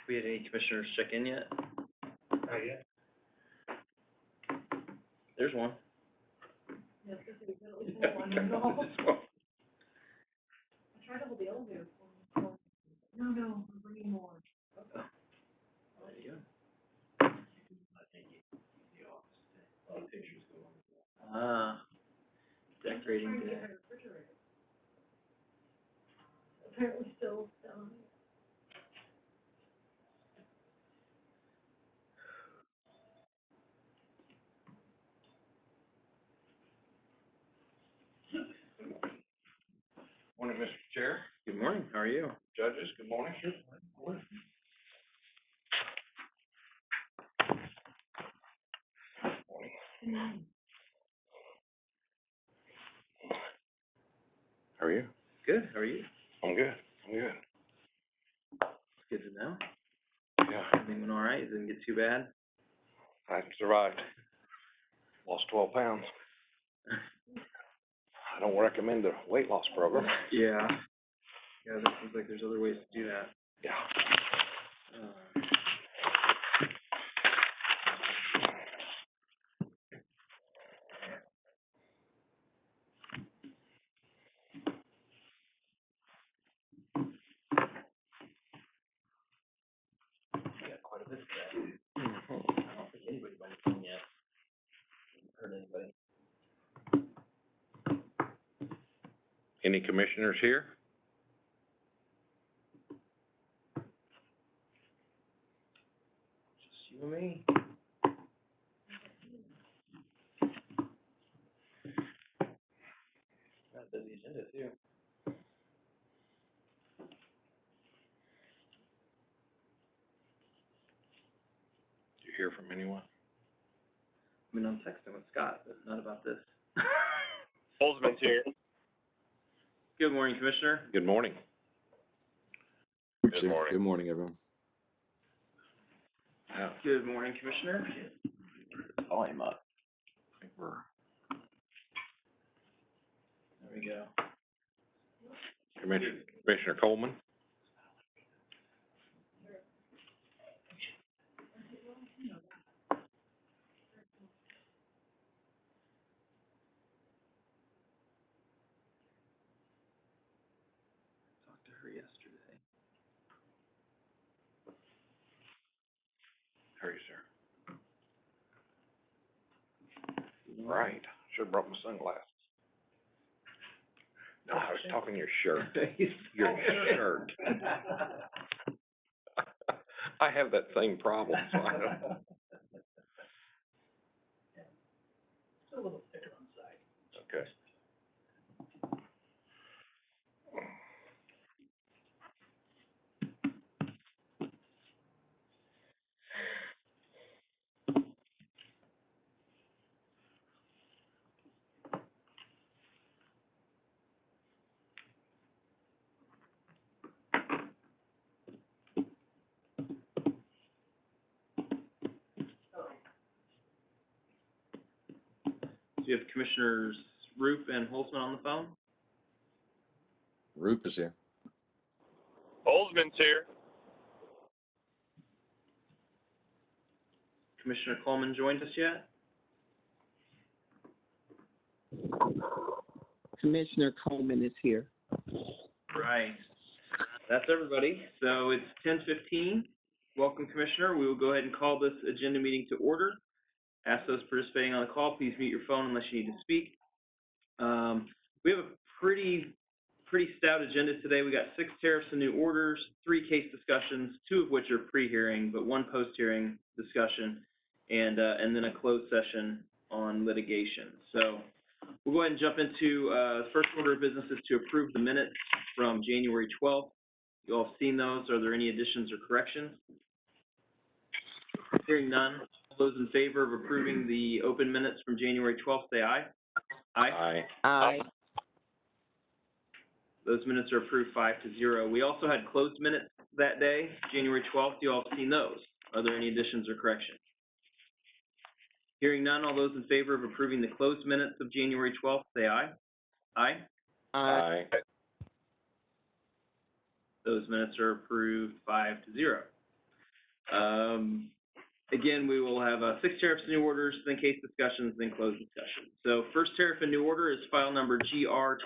We had any commissioners check in yet? Not yet. There's one. Yes, because we could at least have one in the hall. I tried to hold the elevator for him. No, I'm bringing more. There you go. I think the office, a lot of pictures go on the wall. Decorating I'm trying to day. get my refrigerator. Apparently still down. Morning, Mr. Chair, Good morning, how are you? judges, good morning. How are you? Good, how are you? I'm good, I'm good. It's good to know. Yeah, Everything went all right, it didn't get too bad. I survived. Lost 12 pounds. I don't recommend the weight loss program. Yeah. Yeah, it seems like there's other ways to do that. Yeah. Got quite a bit today. I don't think anybody's on the phone yet. Haven't heard anybody. Any commissioners here? Just you and me. Got a busy agenda too. Do you hear from anyone? I mean, I'm texting with Scott, but not about this. Holzman's here. Good morning, Commissioner. Good morning. Good morning. Good morning, everyone. Yeah, Good morning, Commissioner. Volume up. I think we're, There we go. Commissioner Coleman? Talked to her yesterday. How are you, sir? Right, should've brought my sunglasses. No, I was talking your shirt. Your shirt. I have that same problem, so I don't. Still a little thicker on the side. Okay. Do you have Commissioners Roop and Holtzman on the phone? Roop is here. Holzman's here. Commissioner Coleman joined us yet? Commissioner Coleman is here. Right. That's everybody. So it's 10:15. Welcome, Commissioner. We will go ahead and call this agenda meeting to order. Ask those participating on the call, please mute your phone unless you need to speak. We have a pretty stout agenda today. We got 6 tariffs and new orders, 3 case discussions, 2 of which are pre-hearing, but 1 post-hearing discussion, and then a closed session on litigation. So we'll go ahead and jump into the first order of business is to approve the minutes from January 12th. You all have seen those. Are there any additions or corrections? Hearing none, all those in favor of approving the open minutes from January 12th, say aye. Aye. Aye. Those minutes are approved 5-0. We also had closed minutes that day, January 12th. You all have seen those. Are there any additions or corrections? Hearing none, all those in favor of approving the closed minutes of January 12th, say aye. Aye. Aye. Those minutes are approved 5-0. Again, we will have 6 tariffs and new orders, then case discussions, then closed discussion. So first tariff and new order is file number GR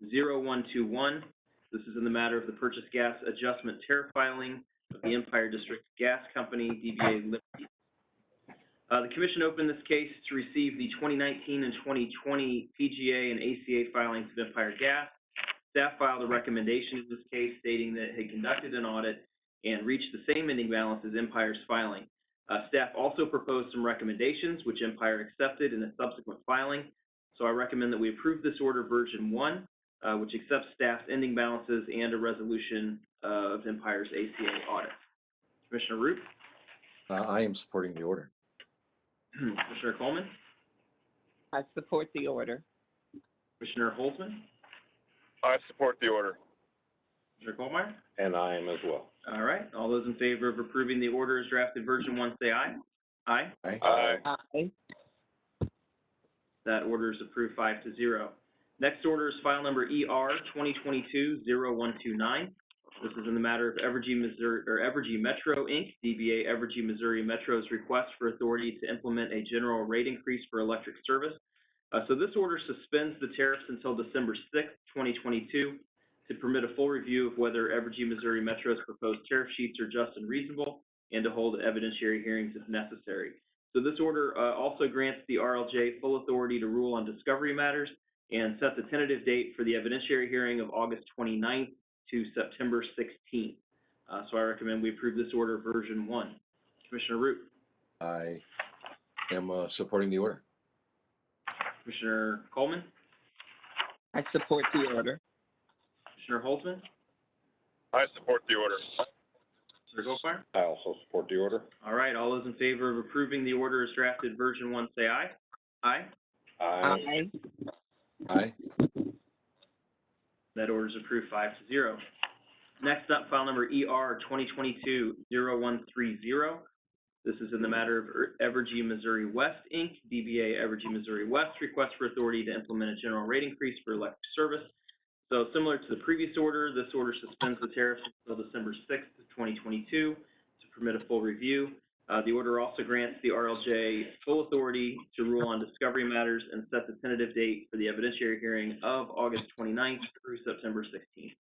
2021-0121. This is in the matter of the purchase gas adjustment tariff filing of the Empire District Gas Company, DBA Liberty. The Commission opened this case to receive the 2019 and 2020 PGA and ACA filings of Empire Gas. Staff filed a recommendation in this case stating that it had conducted an audit and reached the same ending balance as Empire's filing. Staff also proposed some recommendations, which Empire accepted in a subsequent filing. So I recommend that we approve this order version 1, which accepts staff's ending balances and a resolution of Empire's ACA audit. Commissioner Root? I am supporting the order. Commissioner Coleman? I support the order. Commissioner Holzman? I support the order. Commissioner Kohlmeyer? And I am as well. All right. All those in favor of approving the order as drafted version 1, say aye. Aye. Aye. Aye. Aye. That order is approved 5-0. Next order is file number ER 2022-0129. This is in the matter of Evergy Metro, Inc., DBA Evergy Missouri Metro's request for authority to implement a general rate increase for electric service. So this order suspends the tariffs until December 6th, 2022, to permit a full review of whether Evergy Missouri Metro's proposed tariff sheets are just and reasonable, and to hold evidentiary hearings if necessary. So this order also grants the RLJ full authority to rule on discovery matters and sets a tentative date for the evidentiary hearing of August 29th to September 16th. So I recommend we approve this order version 1. Commissioner Root? I am supporting the order. Commissioner Coleman? I support the order. Commissioner Holtzman? I support the order. Commissioner Goldfire? I also support the order. All right, all those in favor of approving the order as drafted version 1, say aye. Aye. Aye. Aye. That order is approved 5-0. Next up, file number ER 2022-0130. This is in the matter of Evergy Missouri West, Inc., DBA Evergy Missouri West, request for authority to implement a general rate increase for electric service. So similar to the previous order, this order suspends the tariffs until December 6th, 2022 to permit a full review. The order also grants the RLJ full authority to rule on discovery matters and sets a tentative date for the evidentiary hearing of August 29th through September 16th.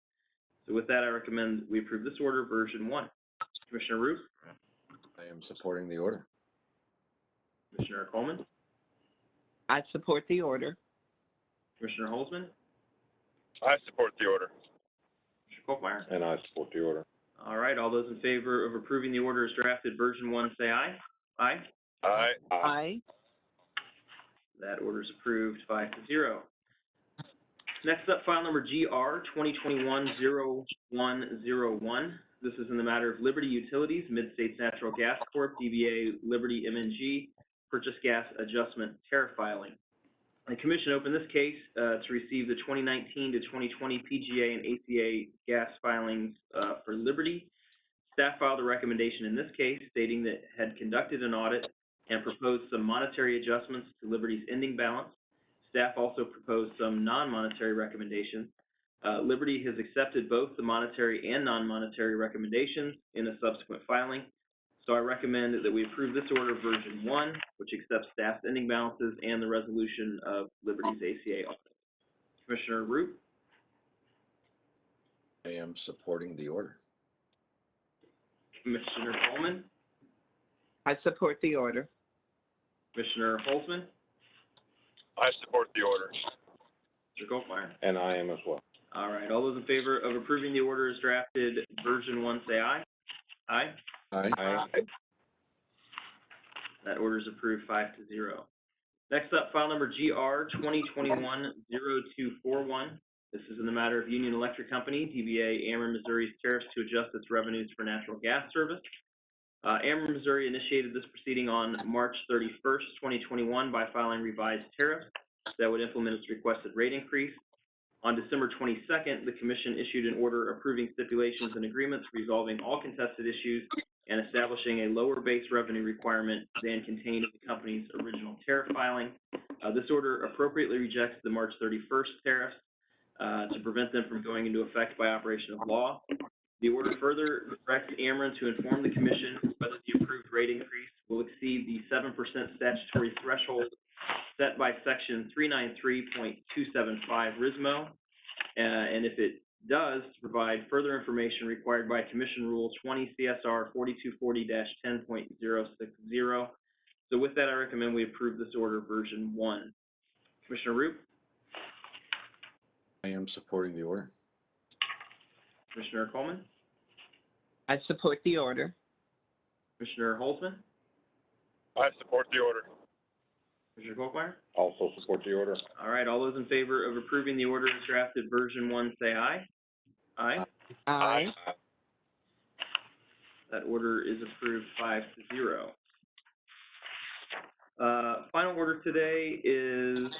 So with that, I recommend we approve this order, version 1. Commissioner Root? I am supporting the order. Commissioner Coleman? I support the order. Commissioner Holzman? I support the order. Commissioner Kochmeyer? And I support the order. All right, all those in favor of approving the order as drafted, version 1, say aye. Aye. Aye. Aye. That order is approved 5-0. Next up, file number GR 2021-0101. This is in the matter of Liberty Utilities, Mid-States Natural Gas Corp., DBA Liberty MNG, purchase gas adjustment tariff filing. The Commission opened this case to receive the 2019 to 2020 PGA and ACA gas filings for Liberty. Staff filed a recommendation in this case stating that it had conducted an audit and proposed some monetary adjustments to Liberty's ending balance. Staff also proposed some non-monetary recommendations. Liberty has accepted both the monetary and non-monetary recommendations in a subsequent filing. So I recommend that we approve this order version 1, which accepts staff's ending balances and the resolution of Liberty's ACA audit. Commissioner Root? I am supporting the order. Commissioner Coleman? I support the order. Commissioner Holtzman? I support the order. Mr. Goldmeyer? And I am as well. All right, all those in favor of approving the order as drafted version 1, say aye. Aye. Aye. Aye. That order is approved 5-0. Next up, file number GR 2021-0241. This is in the matter of Union Electric Company, DBA Ameren Missouri's tariffs to adjust its revenues for natural gas service. Ameren Missouri initiated this proceeding on March 31st, 2021 by filing revised tariffs that would implement its requested rate increase. On December 22nd, the Commission issued an order approving stipulations and agreements resolving all contested issues and establishing a lower base revenue requirement than contained in the company's original tariff filing. This order appropriately rejects the March 31st tariffs to prevent them from going into effect by operation of law. The order further directs Ameren to inform the commission whether the approved rate increase will exceed the 7% statutory threshold set by section 393.275 RISMO, and if it does, to provide further information required by Commission Rule 20 CSR 4240-10.060. So with that, I recommend we approve this order version 1. Commissioner Roop? I am supporting the order. Commissioner Coleman? I support the order. Commissioner Holzman? I support the order. Commissioner Kolkmeyer? Also support the order. All right, all those in favor of approving the order as drafted version 1, say aye. Aye. Aye. That order is approved 5-0. Final order today is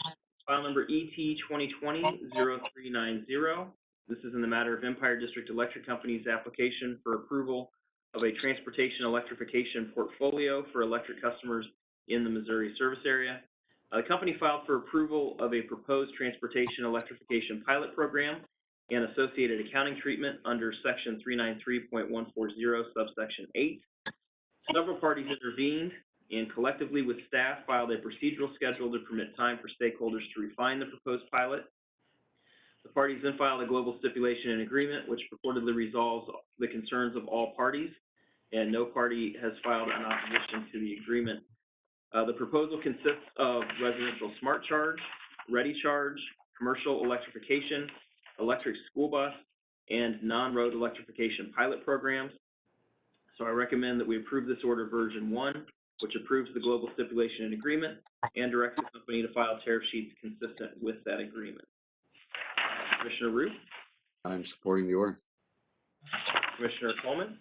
file number ET 2020-0390. This is in the matter of Empire District Electric Company's application for approval of a transportation electrification portfolio for electric customers in the Missouri service area. The company filed for approval of a proposed transportation electrification pilot program and associated accounting treatment under section 393.140 subsection 8. Several parties intervened and collectively with staff filed a procedural schedule to permit time for stakeholders to refine the proposed pilot. The parties then filed a global stipulation and agreement which purportedly resolves the concerns of all parties, and no party has filed an opposition to the agreement. The proposal consists of residential smart charge, ready charge, commercial electrification, electric school bus, and non-road electrification pilot programs. So I recommend that we approve this order version 1, which approves the global stipulation and agreement and directs the company to file tariff sheets consistent with that agreement. Commissioner Roop? I'm supporting the order. Commissioner Coleman?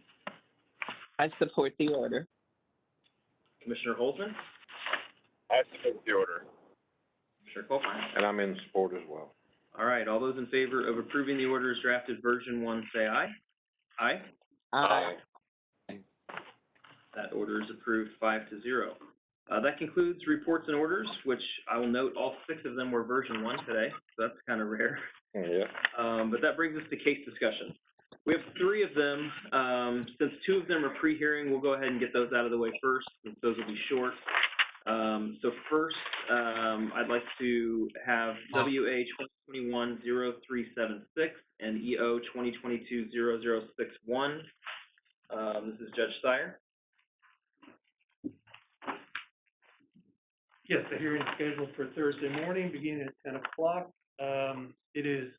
I support the order. Commissioner Holzman? I support the order. Commissioner Kolkmeyer? And I'm in support as well. All right, all those in favor of approving the order as drafted version 1, say aye. Aye. Aye. That order is approved 5-0. That concludes reports and orders, which I will note all 6 of them were version 1 today, so that's kind of rare. Yeah. But that brings us to case discussion. We have 3 of them. Since 2 of them are pre-hearing, we'll go ahead and get those out of the way first, since those will be short. So first, I'd like to have WA 2021-0376 and EO 2022-0061. This is Judge Steyer. Yes, the hearing is scheduled for Thursday morning, beginning at 10 o'clock. It is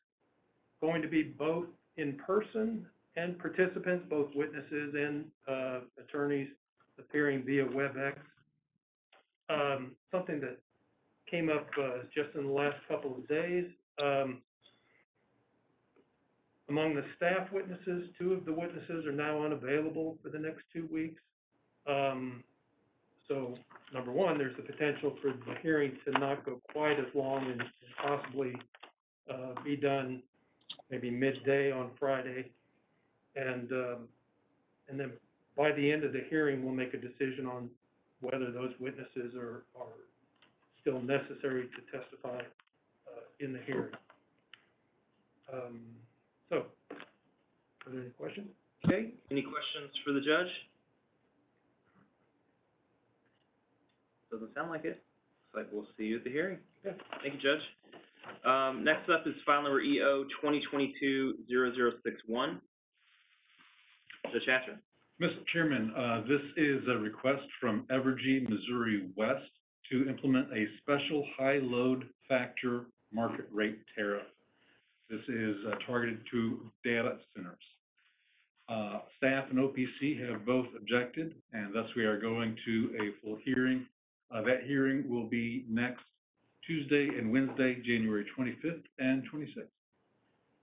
going to be both in person and participants, both witnesses and attorneys appearing via WebEx. Something that came up just in the last couple of days. Among the staff witnesses, 2 of the witnesses are now unavailable for the next 2 weeks. So, number one, there's the potential for the hearing to not go quite as long and possibly be done maybe midday on Friday. And then by the end of the hearing, we'll make a decision on whether those witnesses are still necessary to testify in the hearing. So, are there any questions? Okay, any questions for the judge? Doesn't sound like it. Looks like we'll see you at the hearing. Okay. Thank you, Judge. Next up is file number EO 2022-0061. Judge Hatcher. Mr. Chairman, this is a request from Evergy, Missouri West to implement a special high load factor market rate tariff. This is targeted to data centers. Staff and OPC have both objected, and thus we are going to a full hearing. That hearing will be next Tuesday and Wednesday, January 25th and 26th.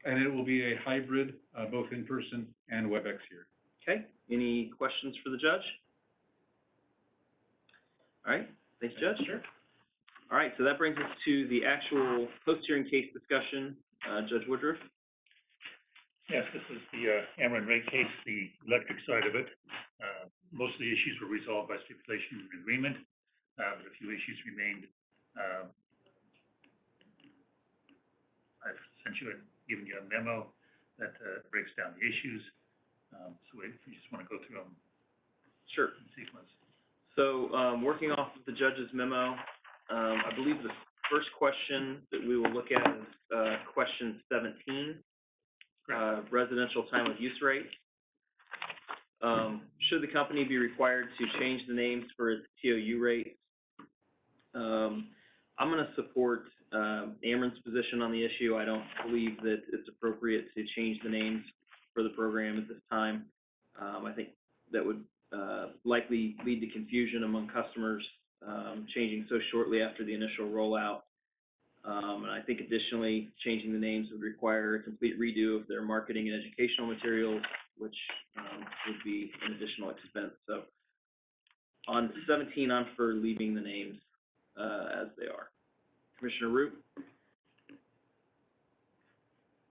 And it will be a hybrid, both in person and WebEx hearing. Okay, any questions for the judge? All right, thanks, Judge. Sure. All right, so that brings us to the actual post-hearing case discussion. Judge Woodruff. Yes, this is the Ameren rate case, the electric side of it. Most of the issues were resolved by stipulation and agreement, but a few issues remained. I've sent you given you a memo that breaks down the issues. So if you just want to go through them Sure. in sequence. So, working off of the judge's memo, I believe the first question that we will look at is, question 17, residential time of use rate. Should the company be required to change the names for its TOU rates? I'm gonna support, Amron's position on the issue. I don't believe that it's appropriate to change the names for the program at this time. I think that would, likely lead to confusion among customers, changing so shortly after the initial rollout. And I think additionally, changing the names would require a complete redo of their marketing and educational materials, which, would be an additional expense. So on 17, I'm for leaving the names, as they are. Commissioner Root?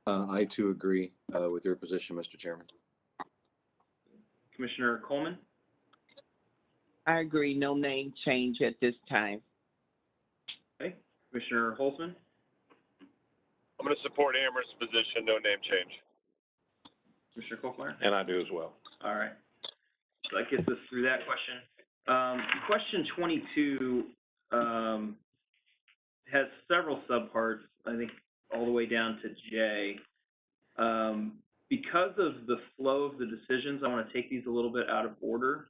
I too agree, with your position, Mr. Chairman. Commissioner Coleman? I agree, no name change at this time. Okay. Commissioner Holzman? I'm going to support Amherst's position, no name change. Commissioner Kolkmeyer? And I do as well. All right. So that gets us through that question. Question 22, has several subparts, I think all the way down to J. Because of the flow of the decisions, I want to take these a little bit out of order,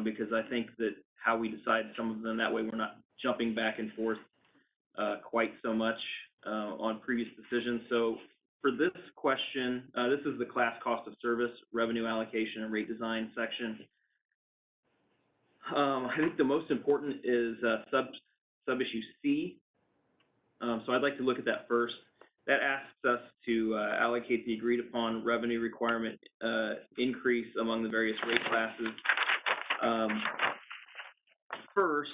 because I think that how we decide some of them, that way we're not jumping back and forth quite so much on previous decisions. So for this question, this is the class cost of service, revenue allocation, and rate design section. I think the most important is sub-issue C. So I'd like to look at that first. That asks us to allocate the agreed-upon revenue requirement increase among the various rate classes. First,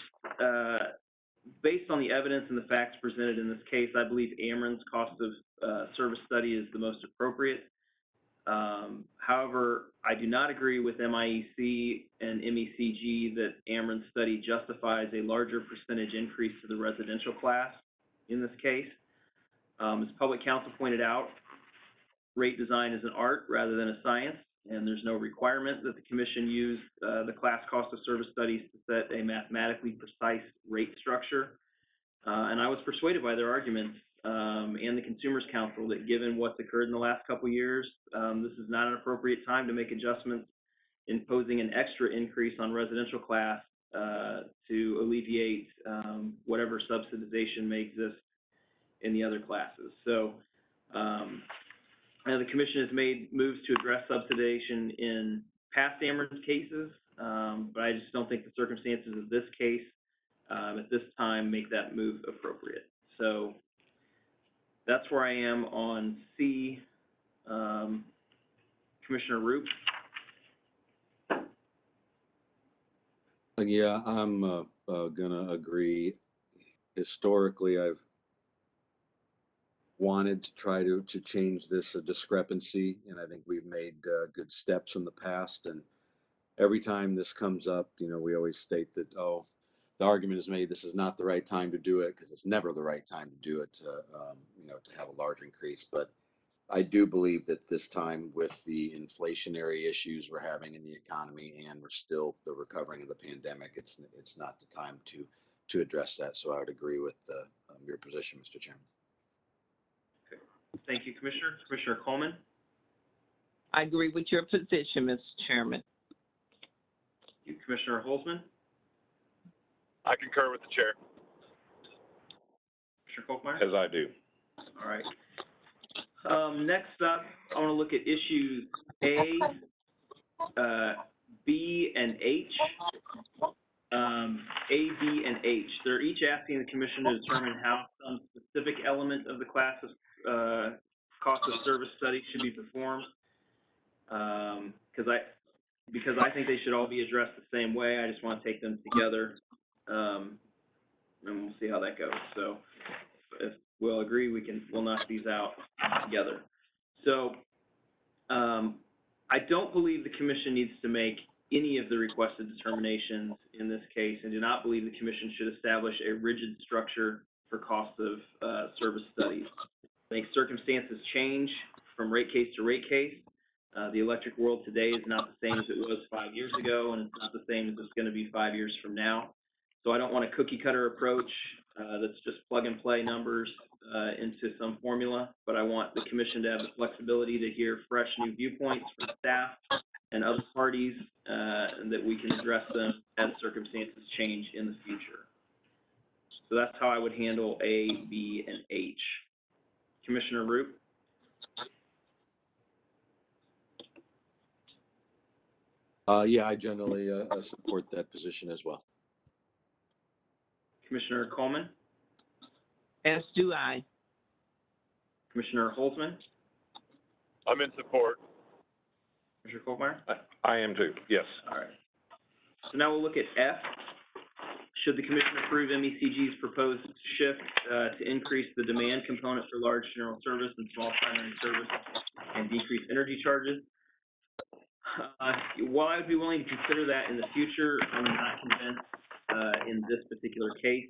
based on the evidence and the facts presented in this case, I believe Amron's cost of service study is the most appropriate. However, I do not agree with MIEC and MECG that Amron's study justifies a larger percentage increase to the residential class in this case. As public counsel pointed out, rate design is an art rather than a science, and there's no requirement that the commission use the class cost of service studies to set a mathematically precise rate structure. And I was persuaded by their arguments and the Consumers Council that given what's occurred in the last couple years, this is not an appropriate time to make adjustments imposing an extra increase on residential class to alleviate whatever subsidization may exist in the other classes. So the commission has made moves to address subsidization in past Amron's cases, but I just don't think the circumstances of this case at this time make that move appropriate. So that's where I am on C. Commissioner Root? Yeah, I'm gonna agree. Historically, I've wanted to try to change this discrepancy, and I think we've made good steps in the past. And every time this comes up, you know, we always state that, oh, the argument is made this is not the right time to do it because it's never the right time to do it to, you know, to have a large increase. But I do believe that this time, with the inflationary issues we're having in the economy, and we're still the recovering of the pandemic, it's not the time to address that. So I would agree with your position, Mr. Chairman. Okay. Thank you, Commissioner. Commissioner Coleman? I agree with your position, Mr. Chairman. You, Commissioner Holzman? I concur with the chair. Commissioner Kolkmeyer? As I do. All right. Next up, I want to look at issues A, B, and H. A, B, and H. They're each asking the commission to determine how some specific element of the class of cost of service study should be performed. Because I think they should all be addressed the same way. I just want to take them together, and we'll see how that goes. So if we'll agree, we'll knock these out together. So I don't believe the commission needs to make any of the requested determinations in this case, and do not believe the commission should establish a rigid structure for cost of service studies. I think circumstances change from rate case to rate case. The electric world today is not the same as it was 5 years ago, and it's not the same as it's gonna be 5 years from now. So I don't want a cookie cutter approach, that's just plug and play numbers, into some formula, but I want the commission to have the flexibility to hear fresh new viewpoints from staff and other parties, and that we can address them as circumstances change in the future. So that's how I would handle A, B, and H. Commissioner Roop? Yeah, I generally, support that position as well. Commissioner Coleman? As do I. Commissioner Holzman? I'm in support. Commissioner Kolkmeyer? I am too, yes. All right. So now we'll look at F. Should the commission approve MECG's proposed shift to increase the demand component for large general service and small primary service and decrease energy charges? While I would be willing to consider that in the future, I'm not convinced in this particular case.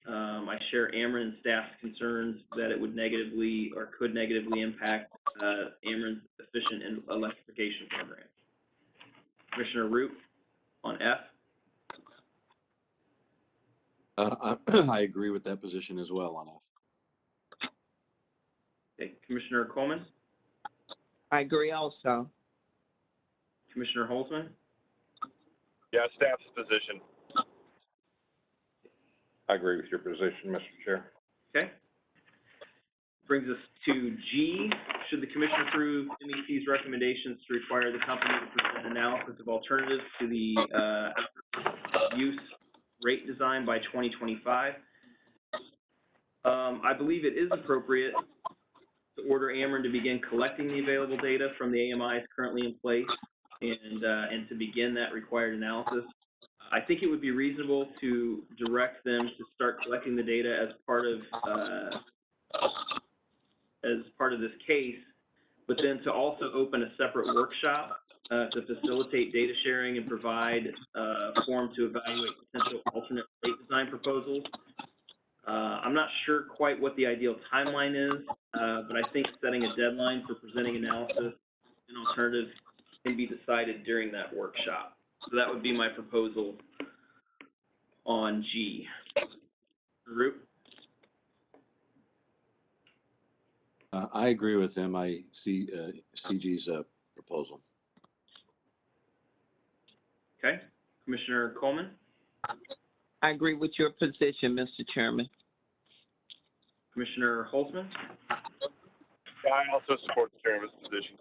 I share Ameren and staff's concerns that it would negatively or could negatively impact Ameren's efficient electrification program. Commissioner Roop on F. I agree with that position as well on F. Okay. Commissioner Coleman? I agree also. Commissioner Holzman? Yeah, staff's position. I agree with your position, Mr. Chair. Okay. Brings us to G. Should the commission approve MEC's recommendations to require the company to present analysis of alternatives to the use rate design by 2025? I believe it is appropriate to order Ameren to begin collecting the available data from the AMIs currently in place and to begin that required analysis. I think it would be reasonable to direct them to start collecting the data as part of this case, but then to also open a separate workshop to facilitate data sharing and provide a forum to evaluate potential alternate rate design proposals. I'm not sure quite what the ideal timeline is, but I think setting a deadline for presenting analysis and alternatives can be decided during that workshop. So that would be my proposal on G. Roop? I agree with him. I see CG's proposal. Okay. Commissioner Coleman? I agree with your position, Mr. Chairman. Commissioner Holzman? Yeah, I also support the chairman's position.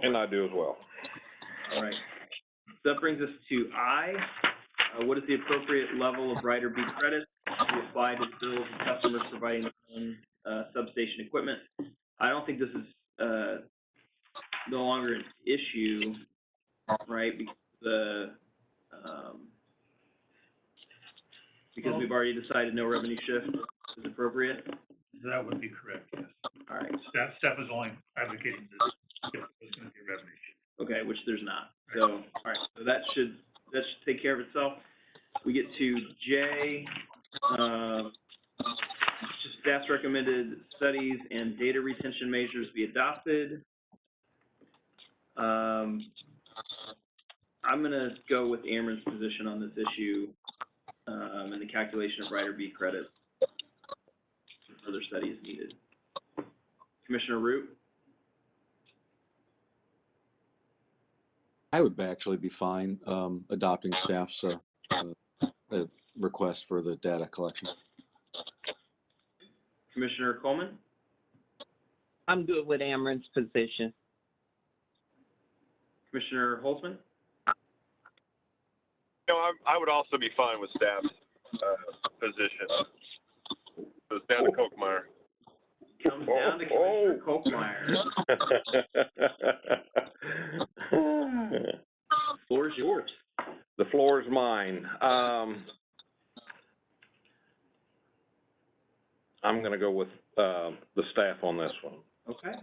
And I do as well. All right. So that brings us to I. What is the appropriate level of Rider B credits to apply to bills and customers providing their own substation equipment? I don't think this is no longer an issue, right? Because we've already decided no revenue shift is appropriate. That would be correct, yes. All right. Staff is only advocating this if there's going to be a revenue shift. Okay, which there's not. So, all right, so that should take care of itself. We get to J, staff's recommended studies and data retention measures be adopted. I'm gonna go with Ameren's position on this issue, and the calculation of Rider B credits. Further study is needed. Commissioner Root? I would actually be fine adopting staff's request for the data collection. Commissioner Coleman? I'm good with Ameren's position. Commissioner Holtzman? No, I would also be fine with staff's position. So it's down to Kolkmeyer. Comes down to Commissioner Kolkmeyer. The floor is yours. The floor is mine. I'm gonna go with, the staff on this one. Okay.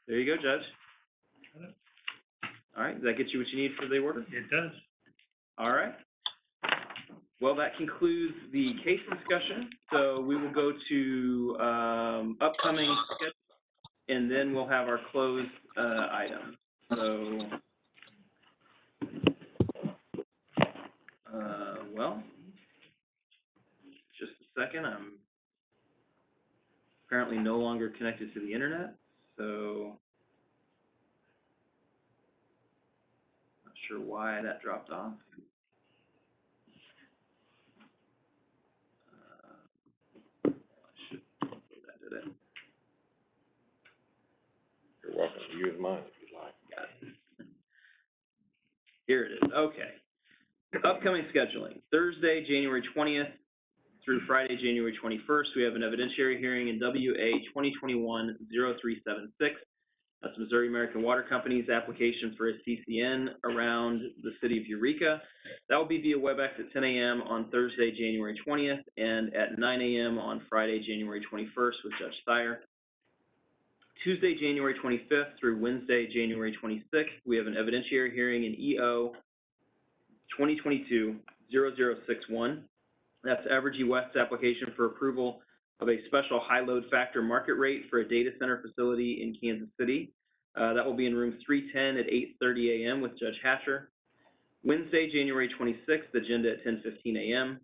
There you go, Judge. All right, does that get you what you need for the order? It does. All right. Well, that concludes the case discussion. So we will go to upcoming schedule and then we'll have our closed, item. So, well, just a second, I'm apparently no longer connected to the internet, so not sure why that dropped off. That did it. You're welcome to use mine if you'd like. Got it. Here it is, okay. Upcoming scheduling, Thursday, January 20th through Friday, January 21st, we have an evidentiary hearing in WA 2021-0376. That's Missouri American Water Company's application for a CCN around the city of Eureka. That will be via WebEx at 10 a.m. on Thursday, January 20th, and at 9 a.m. on Friday, January 21st with Judge Steyer. Tuesday, January 25th through Wednesday, January 26th, we have an evidentiary hearing in EO 2022-0061. That's Evergy West's application for approval of a special high load factor market rate for a data center facility in Kansas City. That will be in room 310 at 8:30 a.m. with Judge Hatcher. Wednesday, January 26th, agenda at 10:15 a.m.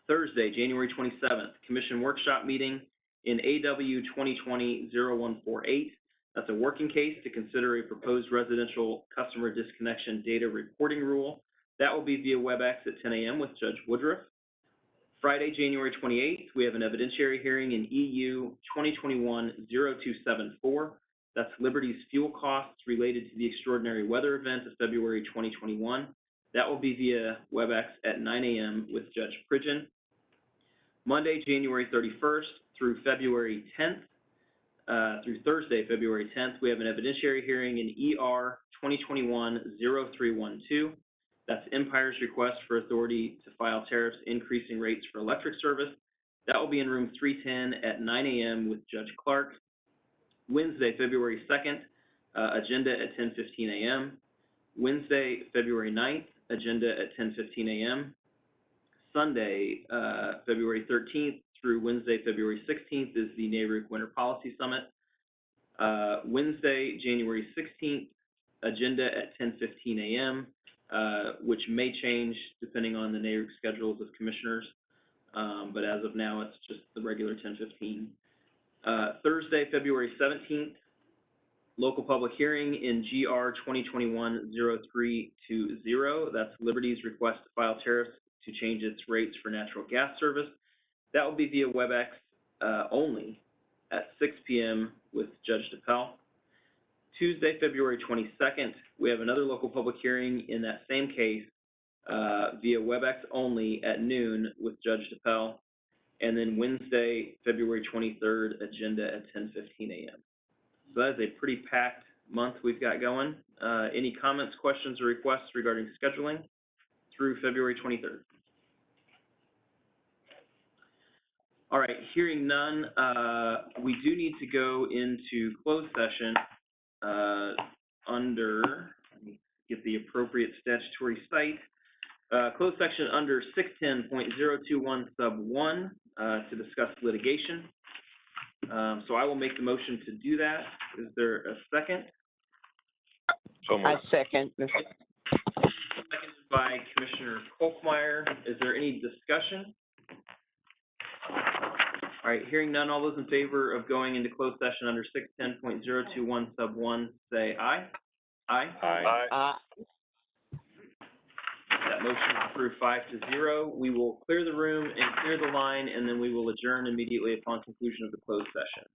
Thursday, January 27th, commission workshop meeting in AW 2020-0148. That's a working case to consider a proposed residential customer disconnection data reporting rule. That will be via WebEx at 10 a.m. with Judge Woodruff. Friday, January 28th, we have an evidentiary hearing in EU 2021-0274. That's Liberty's fuel costs related to the extraordinary weather event of February 2021. That will be via WebEx at 9 a.m. with Judge Pridgeon. Monday, January 31st through February 10th, through Thursday, February 10th, we have an evidentiary hearing in ER 2021-0312. That's Empire's request for authority to file tariffs increasing rates for electric service. That will be in room 310 at 9 a.m. with Judge Clark. Wednesday, February 2nd, agenda at 10:15 a.m. Wednesday, February 9th, agenda at 10:15 a.m. Sunday, February 13th through Wednesday, February 16th is the NARUC Winter Policy Summit. Wednesday, January 16th, agenda at 10:15 a.m., which may change depending on the NARUC schedules of commissioners, but as of now, it's just the regular 10:15. Thursday, February 17th, local public hearing in GR 2021-0320. That's Liberty's request to file tariffs to change its rates for natural gas service. That will be via WebEx only at 6 p.m. with Judge DePel. Tuesday, February 22nd, we have another local public hearing in that same case via WebEx only at noon with Judge DePel. And then Wednesday, February 23rd, agenda at 10:15 a.m. So that is a pretty packed month we've got going. Any comments, questions, or requests regarding scheduling through February 23rd? All right, hearing none, we do need to go into closed session under, let me get the appropriate statutory site, closed section under 610.021 sub 1 to discuss litigation. So I will make the motion to do that. Is there a second? So I moved. second. Seconded by Commissioner Kolkmeyer. Is there any discussion? All right, hearing none, all those in favor of going into closed session under 610.021 sub 1, say aye. Aye. Aye. That motion is approved 5-0. We will clear the room and clear the line, and then we will adjourn immediately upon conclusion of the closed session.